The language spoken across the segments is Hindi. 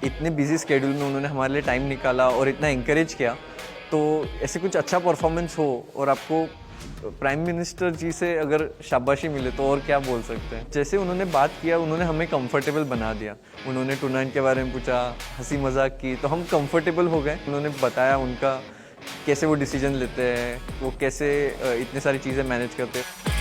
इतने बिजी स्केड्यूल में उन्होंने हमारे लिए टाइम निकाला और इतना इंकरेज किया, तो ऐसे कुछ अच्छा परफॉर्मेंस हो और आपको प्राइम मिनिस्टर जी से अगर शाबाशी मिले तो और क्या बोल सकते हैं। जैसे उन्होंने बात किया, उन्होंने हमें कंफर्टेबल बना दिया। उन्होंने टूर्नामेंट के बारे में पूछा, हंसी मजाक की, तो हम कंफर्टेबल हो गए। उन्होंने बताया उनका कैसे वो डिसीजन लेते हैं, वो कैसे इतने सारी चीज़ें मैनेज करते हैं।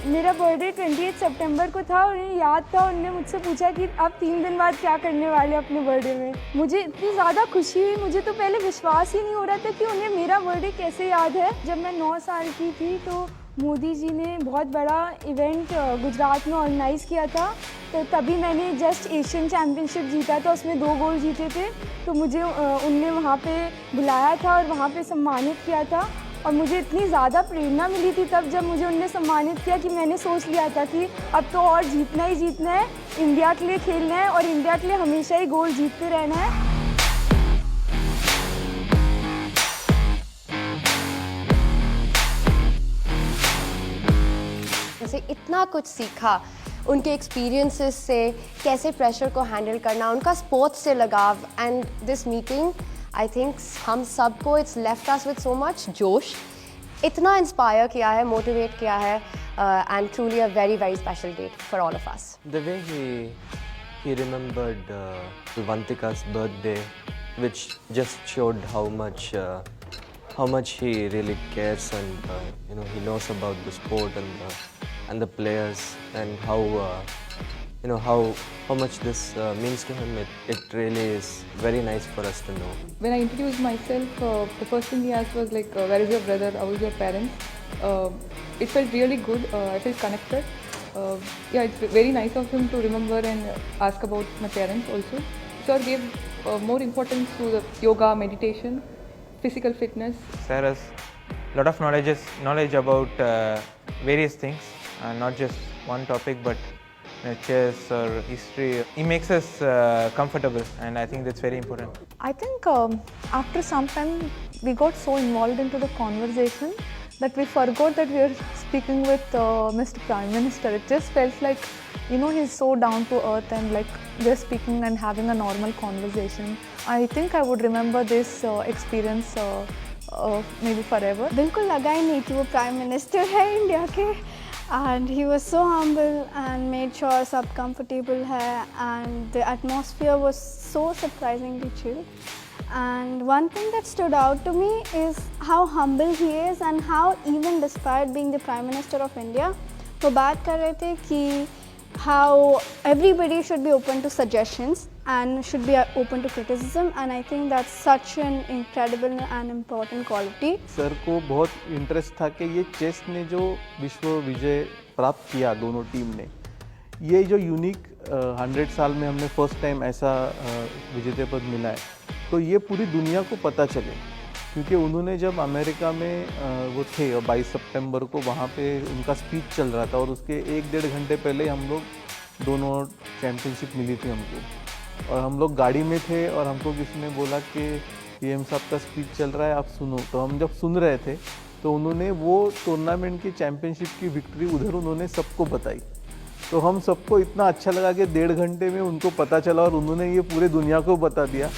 मेरा बर्थडे 28 सितंबर को था और उन्हें याद था। उन्होंने मुझसे पूछा कि आप 3 दिन बाद क्या करने वाले हैं अपने बर्थडे में। मुझे इतनी ज़्यादा खुशी हुई, मुझे तो पहले विश्वास ही नहीं हो रहा था कि उन्हें मेरा बर्थडे कैसे याद है। जब मैं 9 साल की थी तो मोदी जी ने बहुत बड़ा इवेंट गुजरात में ऑर्गेनाइज़ किया था, तो तभी मैंने जस्ट एशियन चैम्पियनशिप जीता था, उसमें 2 गोल्ड जीते थे। तो मुझे उनने वहाँ पे बुलाया था और वहाँ पे सम्मानित किया था और मुझे इतनी ज़्यादा प्रेरणा मिली थी तब जब मुझे उनने सम्मानित किया कि मैंने सोच लिया था कि अब तो और जीतना ही जीतना है, इंडिया के लिए खेलना है और इंडिया के लिए हमेशा ही गोल्ड जीतते रहना है। जैसे इतना कुछ सीखा उनके एक्सपीरियंसेस से, कैसे प्रेशर को हैंडल करना, उनका स्पोर्ट्स से लगाव। And this meeting I think हम सबको it's left us with so much जोश, इतना इंस्पायर किया है, मोटिवेट किया है, and truly a very very special date for all of us. The way he remembered Vantika's birthday, which just showed how much he really cares, and he knows about the sport and the players, and how much this means to him. It really is very nice for us to know. When I introduced myself, the first thing he asked was like, where is your brother, how is your parents? It felt really good, I felt connected. Yeah, it's very nice of him to remember and ask about my parents also. Sir gave more importance to the yoga, meditation, physical fitness. Sir has a lot of knowledge about various things, not just one topic, but chess or history. He makes us comfortable, and I think that's very important. I think after some time we got so involved into the conversation that we forgot that we were speaking with Mr. Prime Minister. It just felt like, he's so down to earth and like we're speaking and having a normal conversation. I think I would remember this experience maybe forever. बिल्कुल लगा ही नहीं कि वो प्राइम मिनिस्टर है इंडिया के। And he was so humble and made sure सब comfortable है, and the atmosphere was so surprisingly chill. And one thing that stood out to me is how humble he is and how even despite being the Prime Minister of India, वो बात कर रहे थे कि how everybody should be open to suggestions and should be open to criticism, and I think that's such an incredible and important quality. Sir को बहुत इंटरेस्ट था कि ये चेस ने जो विश्व विजय प्राप्त किया दोनों टीम ने, ये जो यूनिक 100 साल में हमने फर्स्ट टाइम ऐसा विजेता पद मिला है, तो ये पूरी दुनिया को पता चले। क्योंकि उन्होंने जब अमेरिका में वो थे और 22 सितंबर को वहाँ पे उनका स्पीच चल रहा था और उसके 1-1.5 घंटे पहले हम लोग दोनों चैम्पियनशिप मिली थी हमको, और हम लोग गाड़ी में थे और हमको किसी ने बोला कि पीएम साहब का स्पीच चल रहा है, आप सुनो। तो हम जब सुन रहे थे तो उन्होंने वो टूर्नामेंट की चैम्पियनशिप की विक्ट्री उधर उन्होंने सबको बताई। तो हम सबको इतना अच्छा लगा कि 1.5 घंटे में उनको पता चला और उन्होंने ये पूरे दुनिया को बता दिया।